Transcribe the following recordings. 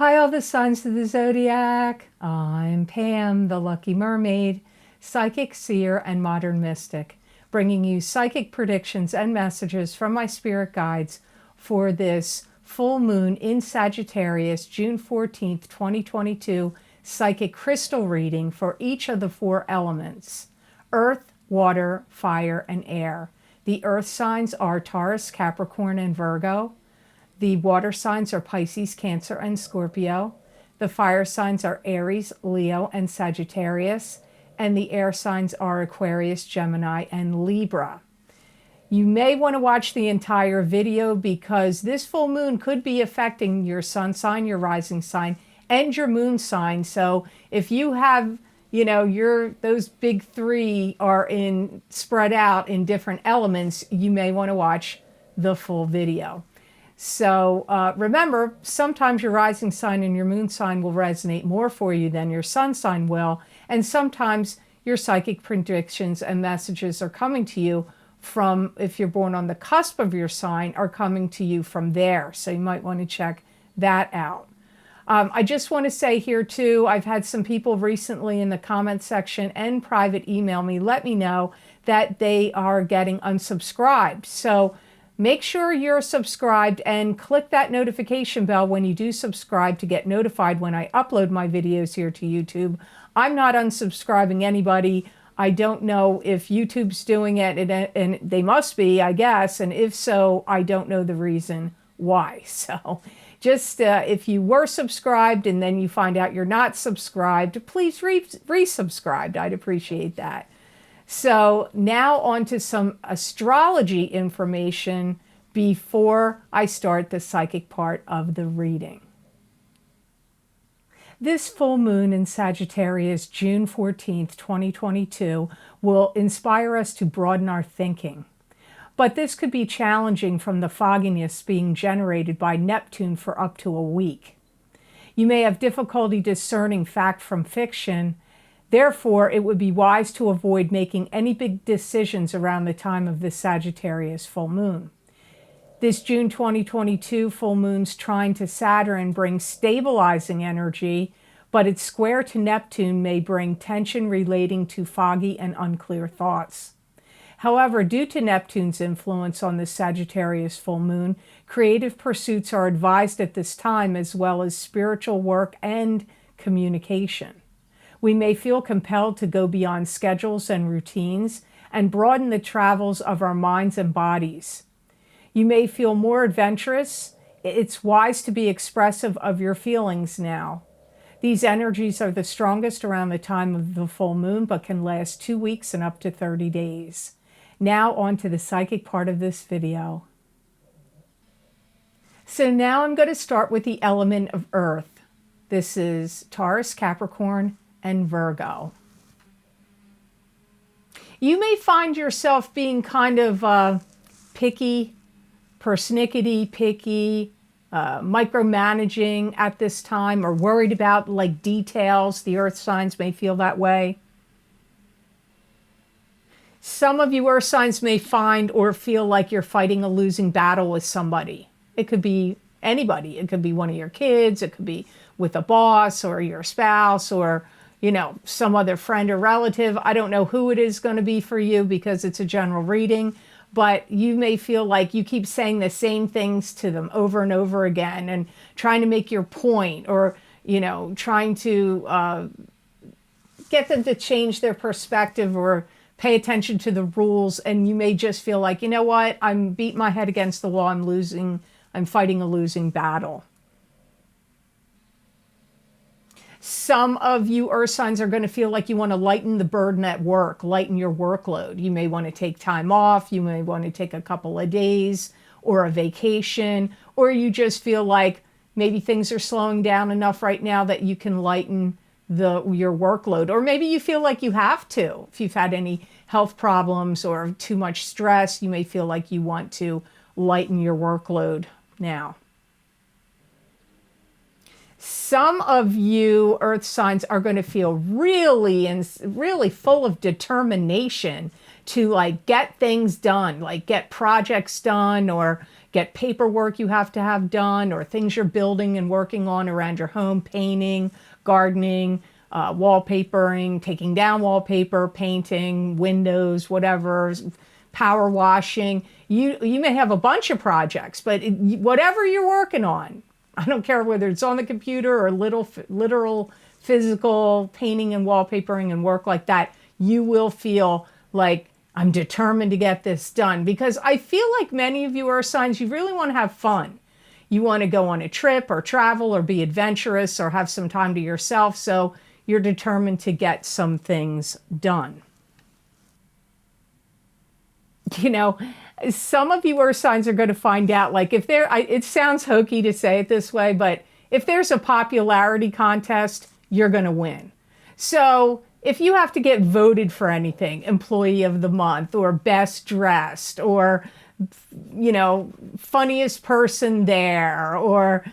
Hi, all the signs of the zodiac. I'm Pam, the lucky mermaid, psychic seer and modern mystic, bringing you psychic predictions and messages from my spirit guides for this full moon in Sagittarius, June 14th, 2022, psychic crystal reading for each of the four elements: earth, water, fire, and air. The earth signs are Taurus, Capricorn, and Virgo. The water signs are Pisces, Cancer, and Scorpio. The fire signs are Aries, Leo, and Sagittarius. And the air signs are Aquarius, Gemini, and Libra. You may want to watch the entire video because this full moon could be affecting your sun sign, your rising sign, and your moon sign. So if you have, those big three are spread out in different elements, you may want to watch the full video. So remember, sometimes your rising sign and your moon sign will resonate more for you than your sun sign will. And sometimes your psychic predictions and messages are coming to you from, if you're born on the cusp of your sign, are coming to you from there. So you might want to check that out. I just want to say here too, I've had some people recently in the comment section and private email me, let me know that they are getting unsubscribed. So make sure you're subscribed and click that notification bell when you do subscribe to get notified when I upload my videos here to YouTube. I'm not unsubscribing anybody. I don't know if YouTube's doing it, and they must be, I guess. And if so, I don't know the reason why. So just if you were subscribed and then you find out you're not subscribed, please resubscribe. I'd appreciate that. So now on to some astrology information before I start the psychic part of the reading. This full moon in Sagittarius, June 14th, 2022, will inspire us to broaden our thinking. But this could be challenging from the fogginess being generated by Neptune for up to a week. You may have difficulty discerning fact from fiction. Therefore, it would be wise to avoid making any big decisions around the time of this Sagittarius full moon. This June 2022 full moon's trine to Saturn brings stabilizing energy, but its square to Neptune may bring tension relating to foggy and unclear thoughts. However, due to Neptune's influence on the Sagittarius full moon, creative pursuits are advised at this time, as well as spiritual work and communication. We may feel compelled to go beyond schedules and routines and broaden the travels of our minds and bodies. You may feel more adventurous. It's wise to be expressive of your feelings now. These energies are the strongest around the time of the full moon, but can last 2 weeks and up to 30 days. Now on to the psychic part of this video. So now I'm going to start with the element of Earth. This is Taurus, Capricorn, and Virgo. You may find yourself being kind of picky, persnickety, picky, micromanaging at this time, or worried about like details. The earth signs may feel that way. Some of you earth signs may find or feel like you're fighting a losing battle with somebody. It could be anybody. It could be one of your kids. It could be with a boss or your spouse or some other friend or relative. I don't know who it is going to be for you because it's a general reading, but you may feel like you keep saying the same things to them over and over again and trying to make your point, or, trying to get them to change their perspective or pay attention to the rules. And you may just feel like, you know what, I'm beating my head against the wall. I'm fighting a losing battle. Some of you earth signs are going to feel like you want to lighten the burden at work, lighten your workload. You may want to take time off. You may want to take a couple of days or a vacation, or you just feel like maybe things are slowing down enough right now that you can lighten your workload. Or maybe you feel like you have to. If you've had any health problems or too much stress, you may feel like you want to lighten your workload now. Some of you earth signs are going to feel really full of determination to like get things done, like get projects done or get paperwork you have to have done or things you're building and working on around your home, painting, gardening, wallpapering, taking down wallpaper, painting, windows, whatever, power washing. You may have a bunch of projects, but whatever you're working on, I don't care whether it's on the computer or literal physical painting and wallpapering and work like that, you will feel like I'm determined to get this done. Because I feel like many of you are signs you really want to have fun. You want to go on a trip or travel or be adventurous or have some time to yourself. So you're determined to get some things done. You know, some of you earth signs are going to find out, like if it sounds hokey to say it this way, but if there's a popularity contest, you're going to win. So if you have to get voted for anything, employee of the month or best dressed or, you know, funniest person there or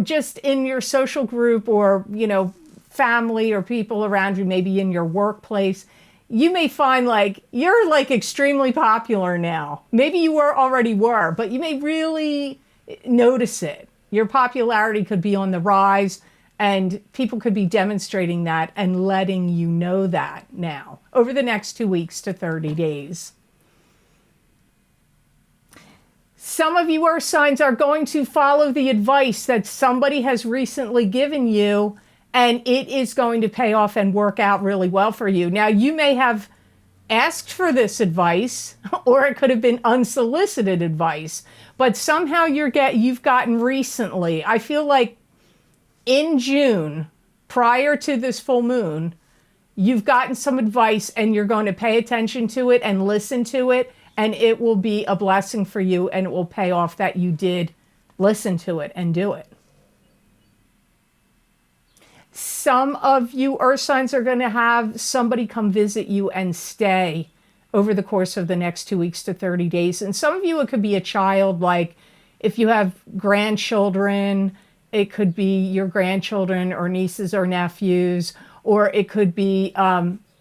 just in your social group or, you know, family or people around you, maybe in your workplace, you may find like you're like extremely popular now. Maybe you already were, but you may really notice it. Your popularity could be on the rise and people could be demonstrating that and letting you know that now over the next 2 weeks to 30 days. Some of you earth signs are going to follow the advice that somebody has recently given you, and it is going to pay off and work out really well for you. Now, you may have asked for this advice, or it could have been unsolicited advice, but somehow you've gotten recently. I feel like in June, prior to this full moon, you've gotten some advice and you're going to pay attention to it and listen to it, and it will be a blessing for you and it will pay off that you did listen to it and do it. Some of you earth signs are going to have somebody come visit you and stay over the course of the next 2 weeks to 30 days. And some of you, it could be a child, like if you have grandchildren, it could be your grandchildren or nieces or nephews, or it could be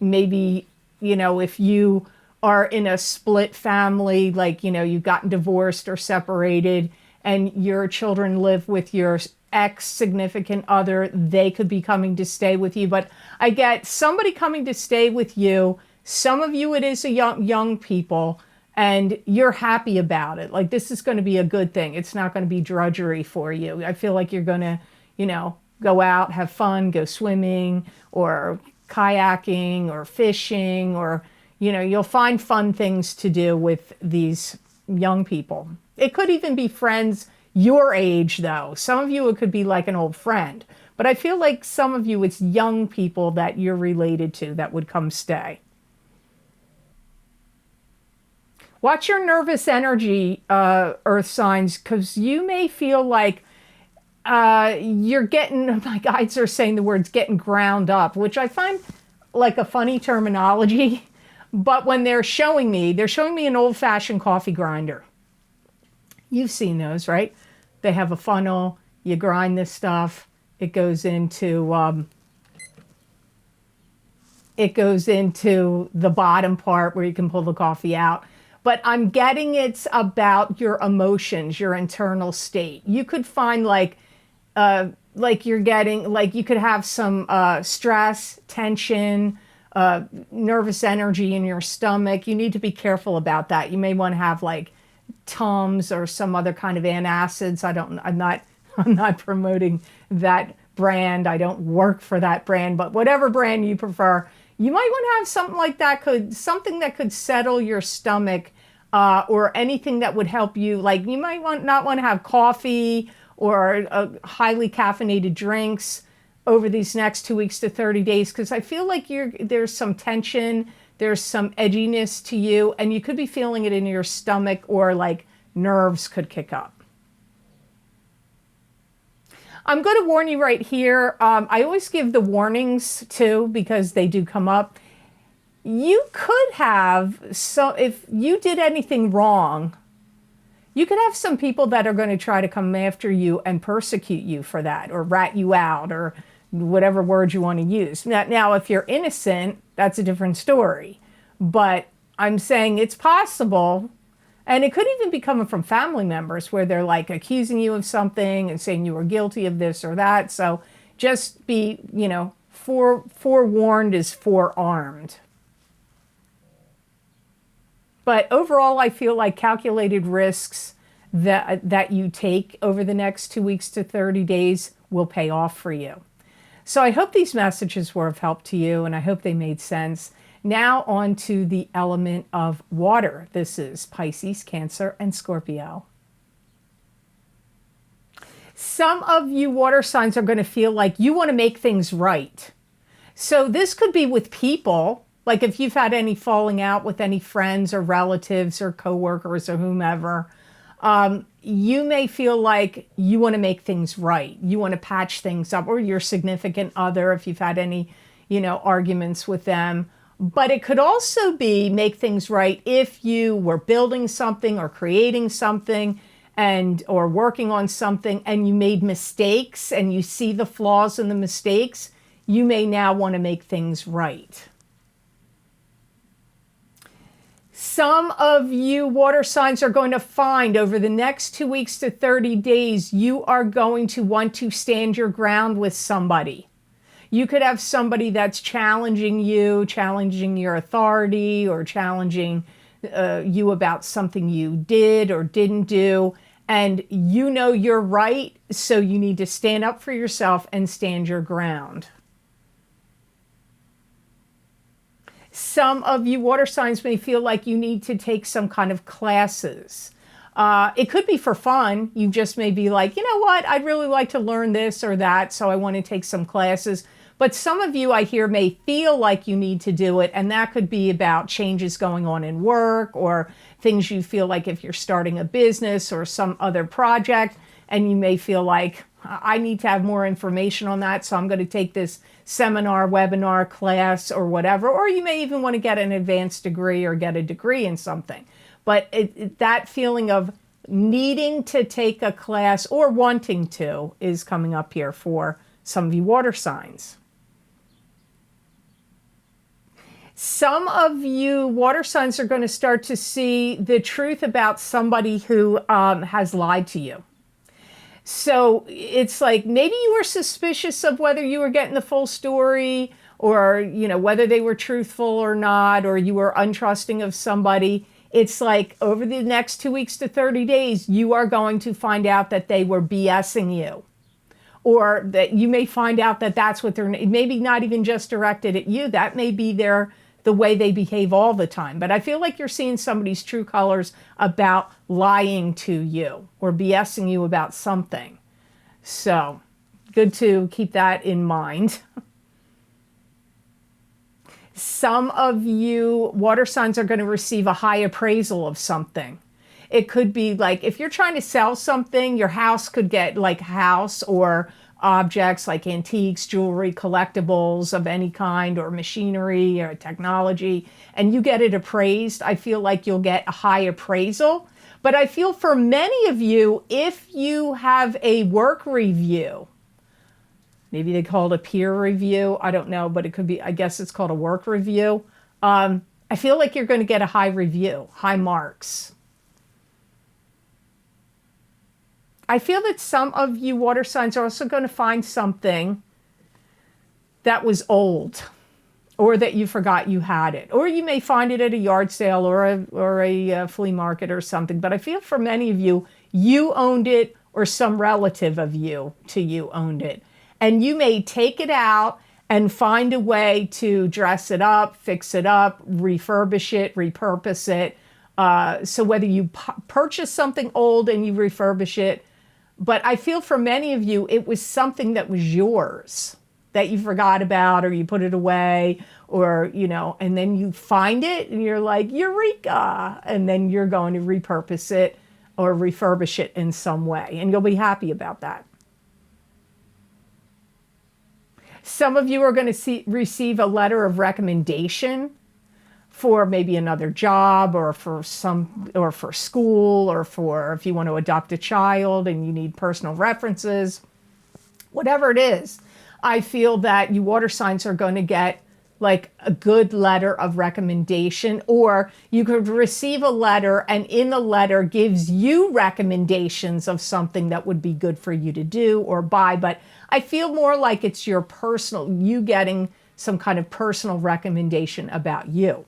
maybe, you know, if you are in a split family, like, you know, you've gotten divorced or separated and your children live with your ex-significant other, they could be coming to stay with you. But I get somebody coming to stay with you. Some of you, it is a young people, and you're happy about it. Like, this is going to be a good thing. It's not going to be drudgery for you. I feel like you're going to, you know, go out, have fun, go swimming or kayaking or fishing, or, you know, you'll find fun things to do with these young people. It could even be friends your age, though. Some of you, it could be like an old friend. But I feel like some of you, it's young people that you're related to that would come stay. Watch your nervous energy, earth signs, because you may feel like you're getting, my guides are saying the words getting ground up, which I find like a funny terminology. But when they're showing me an old-fashioned coffee grinder. You've seen those, right? They have a funnel. You grind this stuff. It goes into the bottom part where you can pull the coffee out. But I'm getting it's about your emotions, your internal state. You could find like you're getting, like you could have some stress, tension, nervous energy in your stomach. You need to be careful about that. You may want to have like Tums or some other kind of antacids. I'm not promoting that brand. I don't work for that brand, but whatever brand you prefer, you might want to have something like that, something that could settle your stomach, or anything that would help you. Like you might not want to have coffee or highly caffeinated drinks over these next 2 weeks to 30 days, because I feel like there's some tension, there's some edginess to you, and you could be feeling it in your stomach, or like nerves could kick up. I'm going to warn you right here. I always give the warnings too, because they do come up. You could have, if you did anything wrong, You could have some people that are going to try to come after you and persecute you for that, or rat you out, or whatever word you want to use. Now, if you're innocent, that's a different story. But I'm saying it's possible, and it could even be coming from family members where they're like accusing you of something and saying you were guilty of this or that. So just be, forewarned is forearmed. But overall, I feel like calculated risks that you take over the next 2 weeks to 30 days will pay off for you. So I hope these messages were of help to you, and I hope they made sense. Now on to the element of water. This is Pisces, Cancer, and Scorpio. Some of you water signs are going to feel like you want to make things right. So this could be with people, like if you've had any falling out with any friends or relatives or coworkers or whomever, you may feel like you want to make things right. You want to patch things up, or your significant other, if you've had any, arguments with them. But it could also be make things right if you were building something or creating something or working on something and you made mistakes and you see the flaws in the mistakes. You may now want to make things right. Some of you water signs are going to find over the next 2 weeks to 30 days, you are going to want to stand your ground with somebody. You could have somebody that's challenging you, challenging your authority, or challenging you about something you did or didn't do. And you're right, so you need to stand up for yourself and stand your ground. Some of you water signs may feel like you need to take some kind of classes. It could be for fun. You just may be like, you know what, I'd really like to learn this or that, so I want to take some classes. But some of you, I hear, may feel like you need to do it, and that could be about changes going on in work or things you feel like if you're starting a business or some other project, and you may feel like, I need to have more information on that, so I'm going to take this seminar, webinar, class, or whatever. Or you may even want to get an advanced degree or get a degree in something. But that feeling of needing to take a class or wanting to is coming up here for some of you water signs. Some of you water signs are going to start to see the truth about somebody who has lied to you. So it's like maybe you were suspicious of whether you were getting the full story, or whether they were truthful or not, or you were untrusting of somebody. It's like over the next 2 weeks to 30 days, you are going to find out that they were BSing you. Or that you may find out that that's what they're, maybe not even just directed at you. That may be the way they behave all the time. But I feel like you're seeing somebody's true colors about lying to you or BSing you about something. So good to keep that in mind. Some of you water signs are going to receive a high appraisal of something. It could be like if you're trying to sell something, your house could get like house or objects like antiques, jewelry, collectibles of any kind, or machinery or technology, and you get it appraised. I feel like you'll get a high appraisal. But I feel for many of you, if you have a work review, maybe they call it a peer review, I don't know, but it could be, I guess it's called a work review. I feel like you're going to get a high review, high marks. I feel that some of you water signs are also going to find something that was old, or that you forgot you had it. Or you may find it at a yard sale or a flea market or something. But I feel for many of you, you owned it, or some relative of you owned it. And you may take it out and find a way to dress it up, fix it up, refurbish it, repurpose it. So whether you purchase something old and you refurbish it, but I feel for many of you, it was something that was yours that you forgot about, or you put it away, or, and then you find it and you're like, Eureka! And then you're going to repurpose it or refurbish it in some way. And you'll be happy about that. Some of you are going to receive a letter of recommendation for maybe another job, or for school, or for if you want to adopt a child and you need personal references, whatever it is. I feel that you water signs are going to get like a good letter of recommendation, or you could receive a letter and in the letter gives you recommendations of something that would be good for you to do or buy. But I feel more like it's you getting some kind of personal recommendation about you.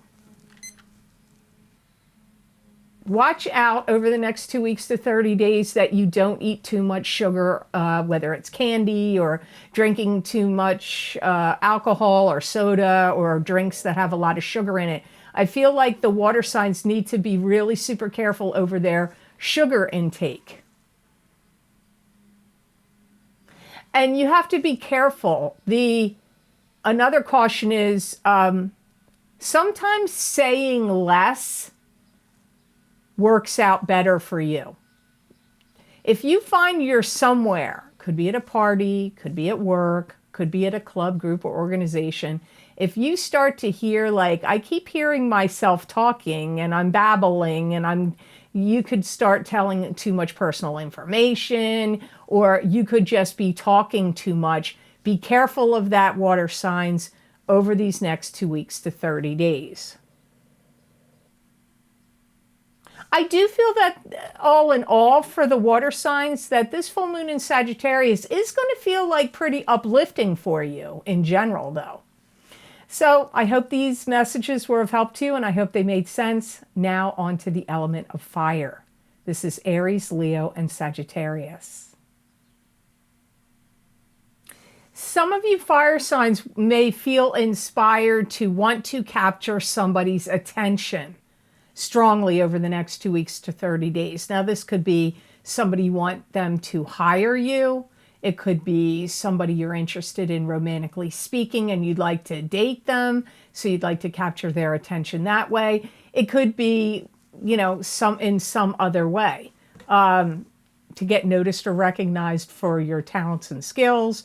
Watch out over the next 2 weeks to 30 days that you don't eat too much sugar, whether it's candy or drinking too much alcohol or soda or drinks that have a lot of sugar in it. I feel like the water signs need to be really super careful over their sugar intake. And you have to be careful. Another caution is sometimes saying less works out better for you. If you find you're somewhere, could be at a party, could be at work, could be at a club, group, or organization, if you start to hear like, I keep hearing myself talking and I'm babbling and you could start telling too much personal information, or you could just be talking too much. Be careful of that, water signs, over these next 2 weeks to 30 days. I do feel that all in all for the water signs that this full moon in Sagittarius is going to feel like pretty uplifting for you in general though. So I hope these messages were of help to you and I hope they made sense. Now on to the element of fire. This is Aries, Leo, and Sagittarius. Some of you fire signs may feel inspired to want to capture somebody's attention strongly over the next 2 weeks to 30 days. Now, this could be somebody you want them to hire you. It could be somebody you're interested in romantically speaking and you'd like to date them, so you'd like to capture their attention that way. It could be, you know, in some other way to get noticed or recognized for your talents and skills.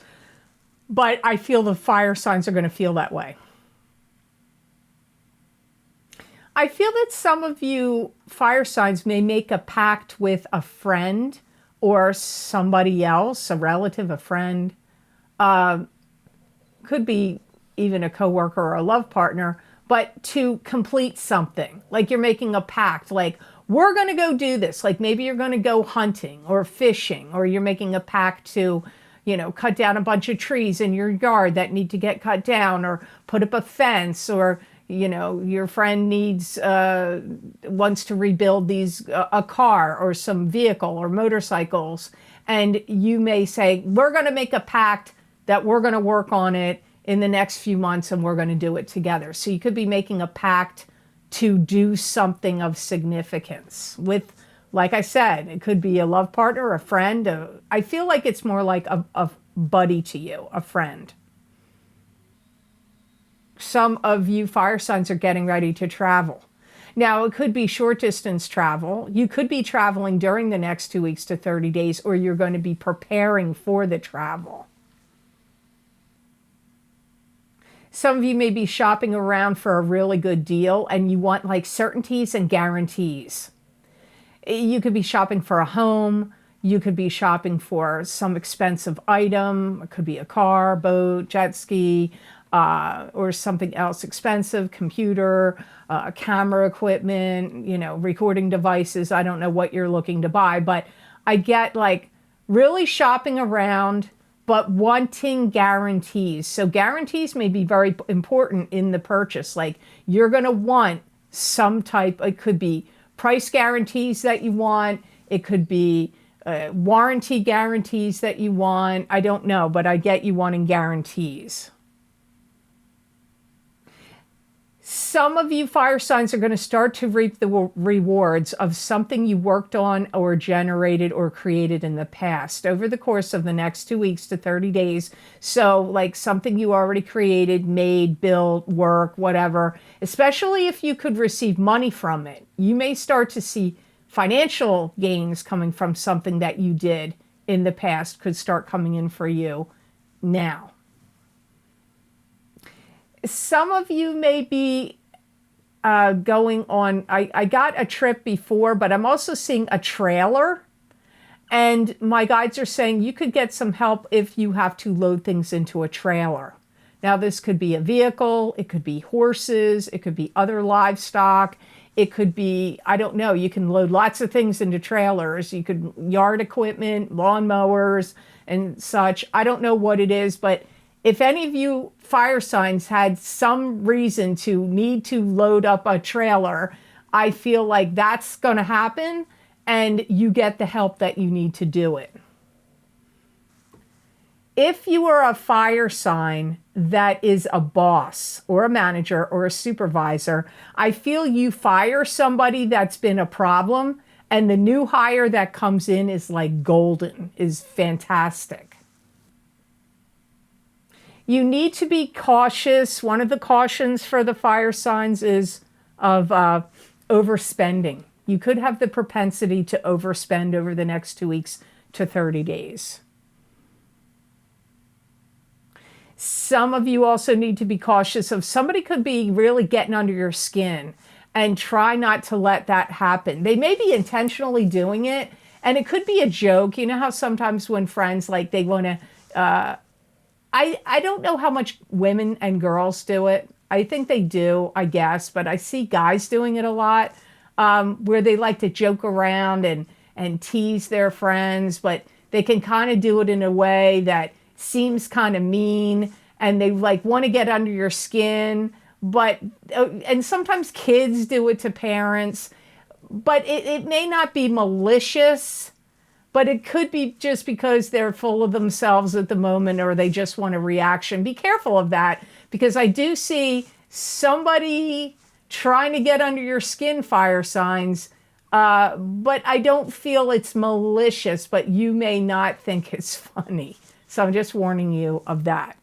But I feel the fire signs are going to feel that way. I feel that some of you fire signs may make a pact with a friend or somebody else, a relative, a friend, could be even a coworker or a love partner, but to complete something. Like you're making a pact, like we're going to go do this. Like maybe you're going to go hunting or fishing, or you're making a pact to, you know, cut down a bunch of trees in your yard that need to get cut down, or put up a fence, or you know, your friend wants to rebuild a car or some vehicle or motorcycles. And you may say, we're going to make a pact that we're going to work on it in the next few months and we're going to do it together. So you could be making a pact to do something of significance with, like I said, it could be a love partner, a friend. I feel like it's more like a buddy to you, a friend. Some of you fire signs are getting ready to travel. Now, it could be short distance travel. You could be traveling during the next 2 weeks to 30 days, or you're going to be preparing for the travel. Some of you may be shopping around for a really good deal and you want like certainties and guarantees. You could be shopping for a home. You could be shopping for some expensive item. It could be a car, boat, jet ski, or something else expensive, computer, camera equipment, you know, recording devices. I don't know what you're looking to buy, but I get like really shopping around, but wanting guarantees. So guarantees may be very important in the purchase. Like you're going to want some type, it could be price guarantees that you want. It could be warranty guarantees that you want. I don't know, but I get you wanting guarantees. Some of you fire signs are going to start to reap the rewards of something you worked on or generated or created in the past over the course of the next 2 weeks to 30 days. So like something you already created, made, built, work, whatever, especially if you could receive money from it. You may start to see financial gains coming from something that you did in the past could start coming in for you now. Some of you may be going on, I got a trip before, but I'm also seeing a trailer. And my guides are saying you could get some help if you have to load things into a trailer. Now, this could be a vehicle, it could be horses, it could be other livestock, it could be, I don't know, you can load lots of things into trailers. You could yard equipment, lawnmowers, and such. I don't know what it is, but if any of you fire signs had some reason to need to load up a trailer, I feel like that's going to happen and you get the help that you need to do it. If you are a fire sign that is a boss or a manager or a supervisor, I feel you fire somebody that's been a problem and the new hire that comes in is like golden, is fantastic. You need to be cautious. One of the cautions for the fire signs is of overspending. You could have the propensity to overspend over the next 2 weeks to 30 days. Some of you also need to be cautious of somebody could be really getting under your skin, and try not to let that happen. They may be intentionally doing it, and it could be a joke. You know how sometimes when friends, like, they want to, I don't know how much women and girls do it. I think they do, I guess, but I see guys doing it a lot, where they like to joke around and tease their friends, but they can kind of do it in a way that seems kind of mean, and they like want to get under your skin. But and sometimes kids do it to parents, but it may not be malicious, but it could be just because they're full of themselves at the moment, or they just want a reaction. Be careful of that, because I do see somebody trying to get under your skin, fire signs, but I don't feel it's malicious, but you may not think it's funny. So I'm just warning you of that.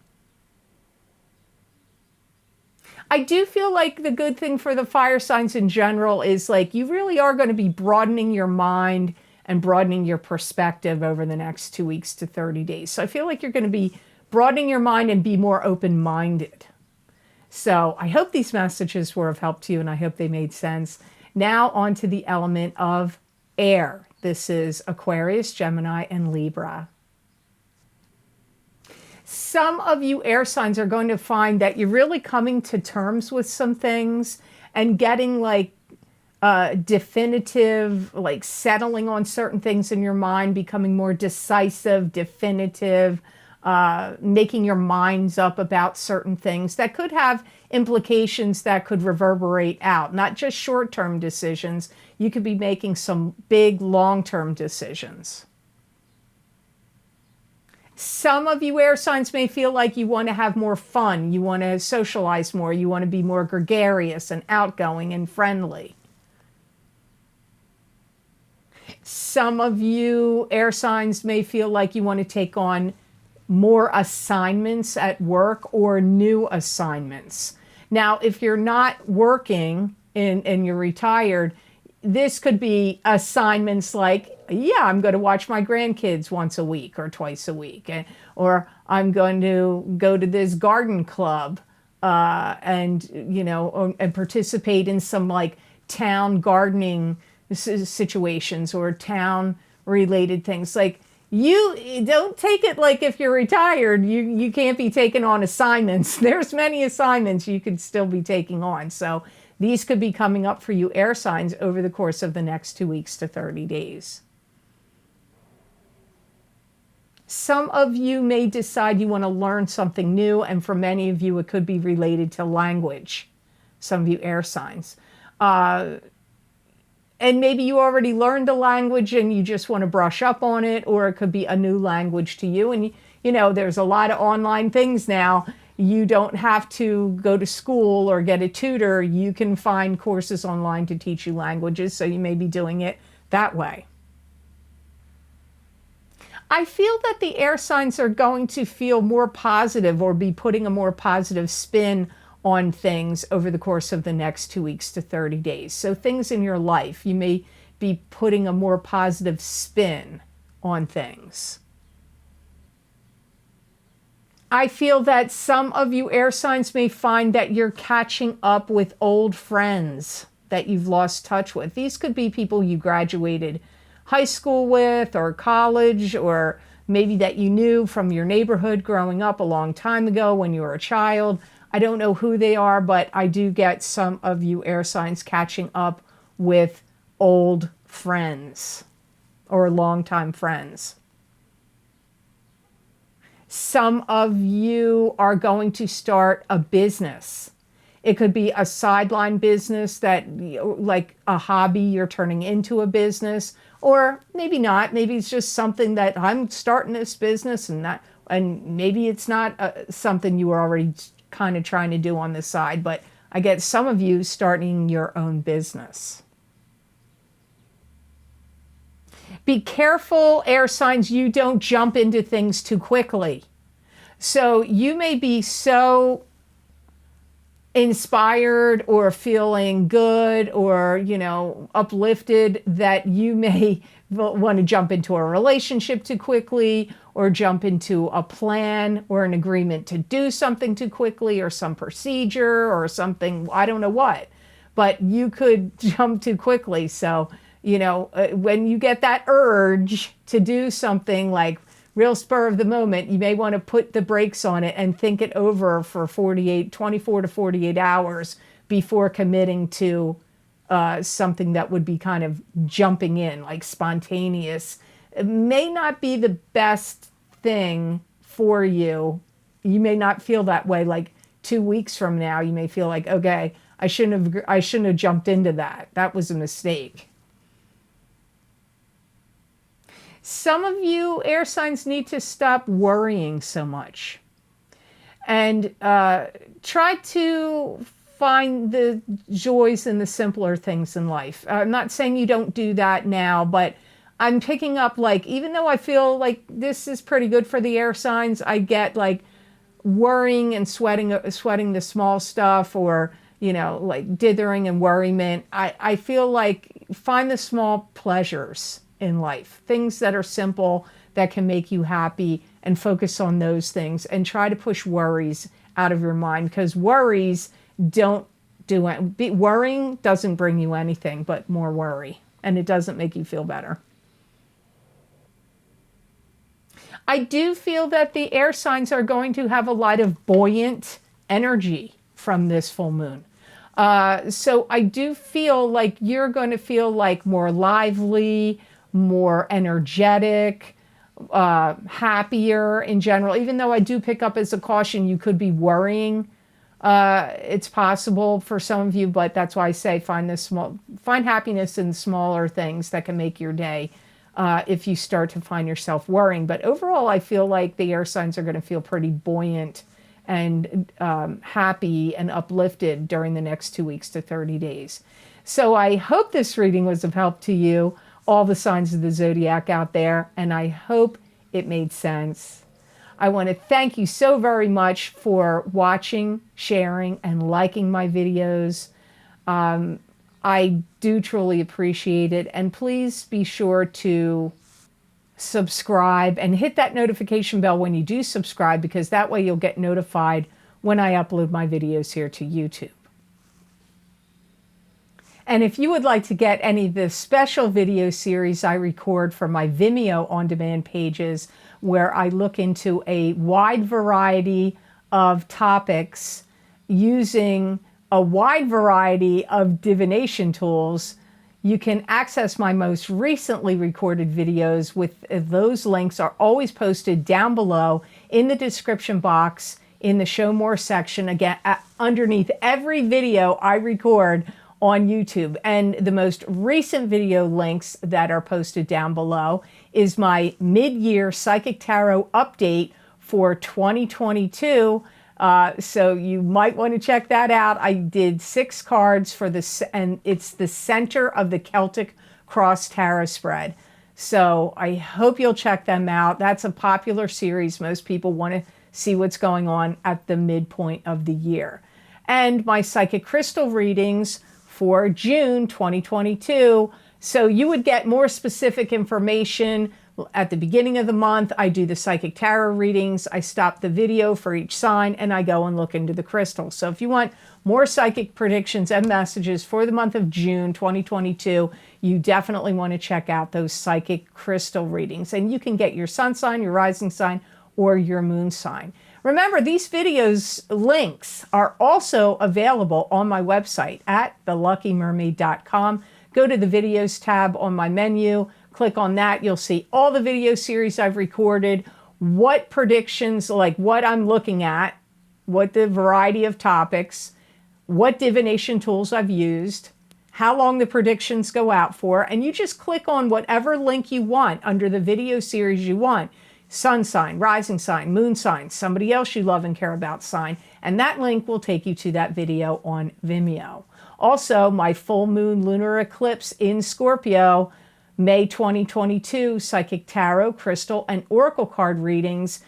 I do feel like the good thing for the fire signs in general is, like, you really are going to be broadening your mind and broadening your perspective over the next 2 weeks to 30 days. So I feel like you're going to be broadening your mind and be more open-minded. So I hope these messages were of help to you, and I hope they made sense. Now on to the element of air. This is Aquarius, Gemini, and Libra. Some of you air signs are going to find that you're really coming to terms with some things and getting like definitive, like settling on certain things in your mind, becoming more decisive, definitive, making your minds up about certain things that could have implications that could reverberate out, not just short-term decisions. You could be making some big long-term decisions. Some of you air signs may feel like you want to have more fun, you want to socialize more, you want to be more gregarious and outgoing and friendly. Some of you air signs may feel like you want to take on more assignments at work or new assignments. Now, if you're not working and you're retired, this could be assignments like, yeah, I'm going to watch my grandkids once a week or twice a week, or I'm going to go to this garden club and participate in some like town gardening situations or town related things. Like, you don't take it like if you're retired, you can't be taking on assignments. There's many assignments you could still be taking on. So these could be coming up for you air signs over the course of the next 2 weeks to 30 days. Some of you may decide you want to learn something new, and for many of you, it could be related to language. Some of you air signs. And maybe you already learned a language and you just want to brush up on it, or it could be a new language to you. And, there's a lot of online things now. You don't have to go to school or get a tutor. You can find courses online to teach you languages, so you may be doing it that way. I feel that the air signs are going to feel more positive or be putting a more positive spin on things over the course of the next 2 weeks to 30 days. So things in your life, you may be putting a more positive spin on things. I feel that some of you air signs may find that you're catching up with old friends that you've lost touch with. These could be people you graduated high school with or college, or maybe that you knew from your neighborhood growing up a long time ago when you were a child. I don't know who they are, but I do get some of you air signs catching up with old friends or longtime friends. Some of you are going to start a business. It could be a sideline business that, like a hobby, you're turning into a business, or maybe not. Maybe it's just something that I'm starting this business, and maybe it's not something you were already kind of trying to do on the side. But I get some of you starting your own business. Be careful, air signs, you don't jump into things too quickly. So you may be so inspired or feeling good or, uplifted that you may want to jump into a relationship too quickly, or jump into a plan or an agreement to do something too quickly, or some procedure or something, I don't know what, but you could jump too quickly. So, when you get that urge to do something like real spur of the moment, you may want to put the brakes on it and think it over for 24 to 48 hours before committing to something that would be kind of jumping in, like spontaneous. It may not be the best thing for you. You may not feel that way. Like 2 weeks from now, you may feel like, okay, I shouldn't have jumped into that. That was a mistake. Some of you air signs need to stop worrying so much and try to find the joys in the simpler things in life. I'm not saying you don't do that now, but I'm picking up, like, even though I feel like this is pretty good for the air signs, I get like worrying and sweating the small stuff, or, like dithering and worriment. I feel like find the small pleasures in life, things that are simple that can make you happy, and focus on those things and try to push worries out of your mind, because worries don't do it. Worrying doesn't bring you anything but more worry, and it doesn't make you feel better. I do feel that the air signs are going to have a lot of buoyant energy from this full moon. So I do feel like you're going to feel like more lively, more energetic, happier in general. Even though I do pick up as a caution, you could be worrying. It's possible for some of you, but that's why I say find happiness in smaller things that can make your day. If you start to find yourself worrying. But overall, I feel like the air signs are going to feel pretty buoyant and happy and uplifted during the next 2 weeks to 30 days. So I hope this reading was of help to you, all the signs of the zodiac out there, and I hope it made sense. I want to thank you so very much for watching, sharing, and liking my videos. I do truly appreciate it, and please be sure to subscribe and hit that notification bell when you do subscribe, because that way you'll get notified when I upload my videos here to YouTube. And if you would like to get any of the special video series I record for my Vimeo on-demand pages, where I look into a wide variety of topics using a wide variety of divination tools, you can access my most recently recorded videos. With those links are always posted down below in the description box in the Show More section, again, underneath every video I record on YouTube. And the most recent video links that are posted down below is my mid-year Psychic Tarot update for 2022. So you might want to check that out. I did 6 cards for this, and it's the center of the Celtic Cross Tarot spread. So I hope you'll check them out. That's a popular series. Most people want to see what's going on at the midpoint of the year. And my Psychic Crystal readings for June 2022. So you would get more specific information At the beginning of the month, I do the psychic tarot readings. I stop the video for each sign and I go and look into the crystals. So if you want more psychic predictions and messages for the month of June 2022, you definitely want to check out those psychic crystal readings. And you can get your sun sign, your rising sign, or your moon sign. Remember, these videos links are also available on my website at theluckymermaid.com. Go to the videos tab on my menu, click on that. You'll see all the video series I've recorded, what predictions, like what I'm looking at, what the variety of topics, what divination tools I've used, how long the predictions go out for, and you just click on whatever link you want under the video series you want. Sun sign, rising sign, moon sign, somebody else you love and care about sign, and that link will take you to that video on Vimeo. Also, my full moon lunar eclipse in Scorpio, May 2022, psychic tarot, crystal, and oracle card readings.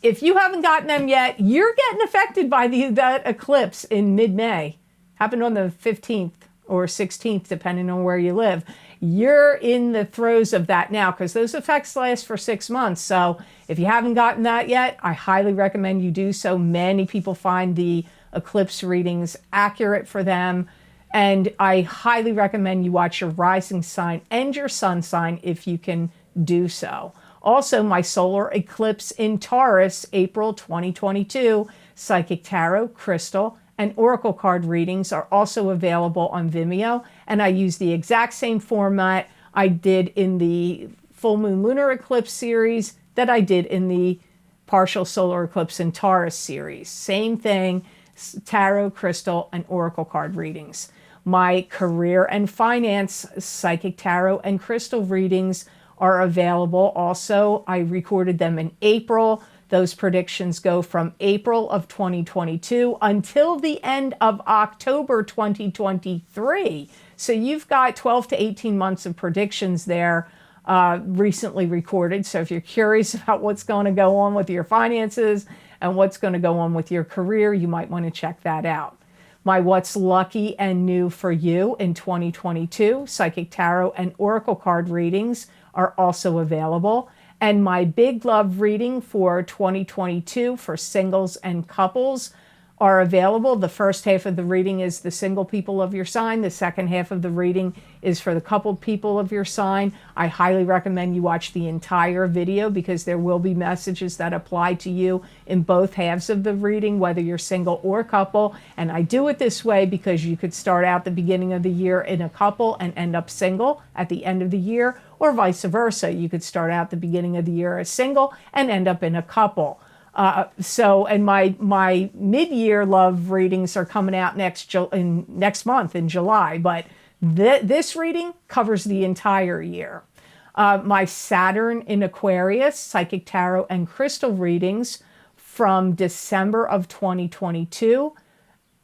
If you haven't gotten them yet, you're getting affected by that eclipse in mid-May. Happened on the 15th or 16th, depending on where you live. You're in the throes of that now because those effects last for 6 months. So if you haven't gotten that yet, I highly recommend you do so. Many people find the eclipse readings accurate for them. And I highly recommend you watch your rising sign and your sun sign if you can do so. Also, my solar eclipse in Taurus, April 2022, psychic tarot, crystal, and oracle card readings are also available on Vimeo, and I use the exact same format I did in the full moon lunar eclipse series that I did in the partial solar eclipse in Taurus series. Same thing, tarot, crystal, and oracle card readings. My career and finance psychic tarot and crystal readings are available also. I recorded them in April. Those predictions go from April of 2022 until the end of October 2023. So you've got 12 to 18 months of predictions there recently recorded. So if you're curious about what's going to go on with your finances and what's going to go on with your career, you might want to check that out. My What's Lucky and New for You in 2022 psychic tarot and oracle card readings are also available. And my Big Love reading for 2022 for singles and couples are available. The first half of the reading is the single people of your sign. The second half of the reading is for the coupled people of your sign. I highly recommend you watch the entire video because there will be messages that apply to you in both halves of the reading, whether you're single or couple. And I do it this way because you could start out the beginning of the year in a couple and end up single at the end of the year, or vice versa. You could start out the beginning of the year as single and end up in a couple. And my mid-year love readings are coming out next month in July, but this reading covers the entire year. My Saturn in Aquarius, psychic tarot and crystal readings from December of 2022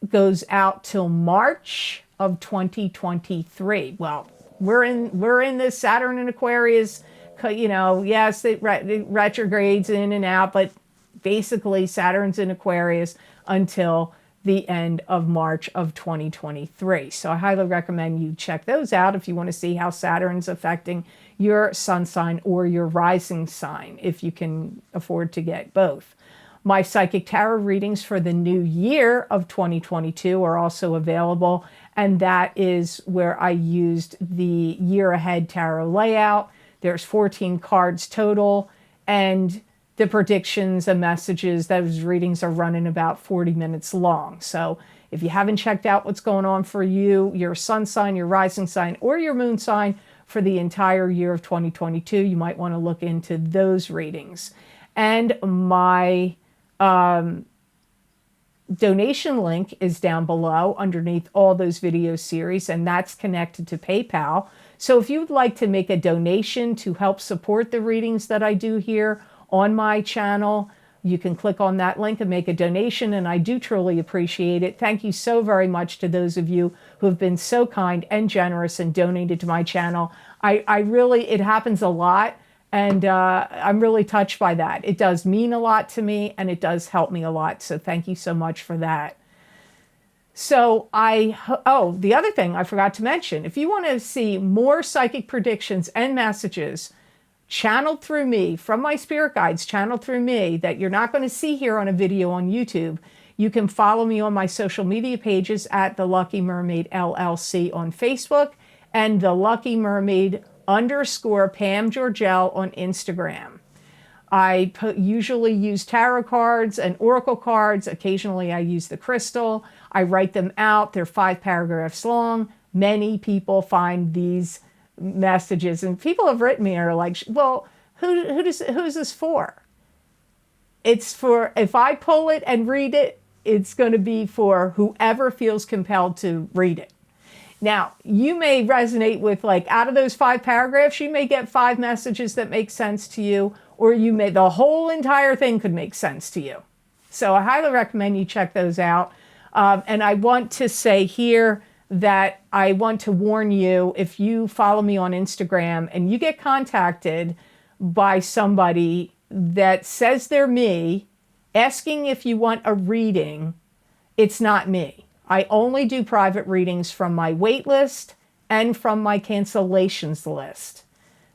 goes out till March of 2023. Well, we're in the Saturn in Aquarius, yes, it retrogrades in and out, but basically Saturn's in Aquarius until the end of March of 2023. So I highly recommend you check those out if you want to see how Saturn's affecting your sun sign or your rising sign, if you can afford to get both. My psychic tarot readings for the new year of 2022 are also available, and that is where I used the year ahead tarot layout. There's 14 cards total, and the predictions and messages, those readings are running about 40 minutes long. So if you haven't checked out what's going on for you, your sun sign, your rising sign, or your moon sign for the entire year of 2022, you might want to look into those readings. And my donation link is down below underneath all those video series, and that's connected to PayPal. So if you would like to make a donation to help support the readings that I do here on my channel, you can click on that link and make a donation, and I do truly appreciate it. Thank you so very much to those of you who have been so kind and generous and donated to my channel. I really, it happens a lot, and I'm really touched by that. It does mean a lot to me, and it does help me a lot, so thank you so much for that. So the other thing I forgot to mention, if you want to see more psychic predictions and messages channeled through me, from my spirit guides, channeled through me, that you're not going to see here on a video on YouTube. You can follow me on my social media pages at The Lucky Mermaid LLC on Facebook and The Lucky Mermaid _ Pam Georgel on Instagram. I usually use tarot cards and oracle cards. Occasionally I use the crystal. I write them out. They're 5 paragraphs long. Many people find these messages, and people have written me are like, well, who's this for? It's for, if I pull it and read it, it's going to be for whoever feels compelled to read it. Now, you may resonate with, like, out of those 5 paragraphs, you may get 5 messages that make sense to you, or you may, the whole entire thing could make sense to you. So I highly recommend you check those out. And I want to say here that I want to warn you, if you follow me on Instagram and you get contacted by somebody that says they're me, asking if you want a reading, it's not me. I only do private readings from my wait list and from my cancellations list.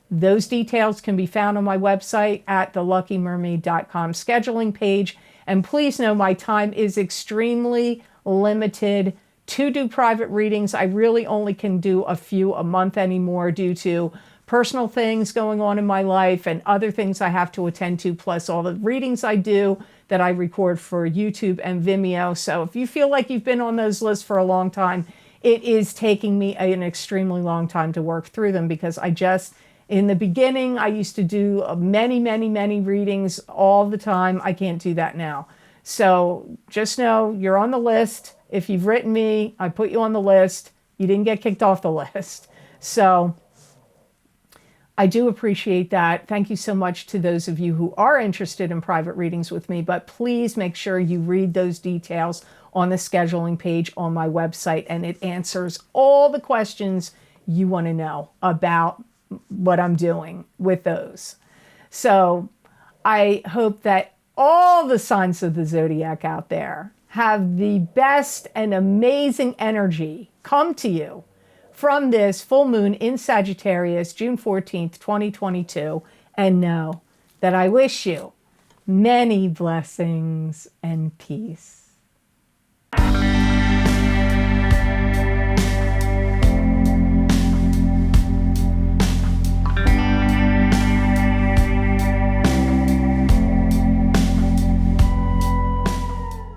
Those details can be found on my website at theluckymermaid.com scheduling page. And please know my time is extremely limited to do private readings. I really only can do a few a month anymore due to personal things going on in my life and other things I have to attend to, plus all the readings I do that I record for YouTube and Vimeo. So if you feel like you've been on those lists for a long time, it is taking me an extremely long time to work through them, because in the beginning, I used to do many, many, many readings all the time. I can't do that now. So just know you're on the list. If you've written me, I put you on the list. You didn't get kicked off the list. So I do appreciate that. Thank you so much to those of you who are interested in private readings with me, but please make sure you read those details on the scheduling page on my website, and it answers all the questions you want to know about what I'm doing with those. So I hope that all the signs of the zodiac out there have the best and amazing energy come to you from this full moon in Sagittarius, June 14th, 2022, and know that I wish you many blessings and peace.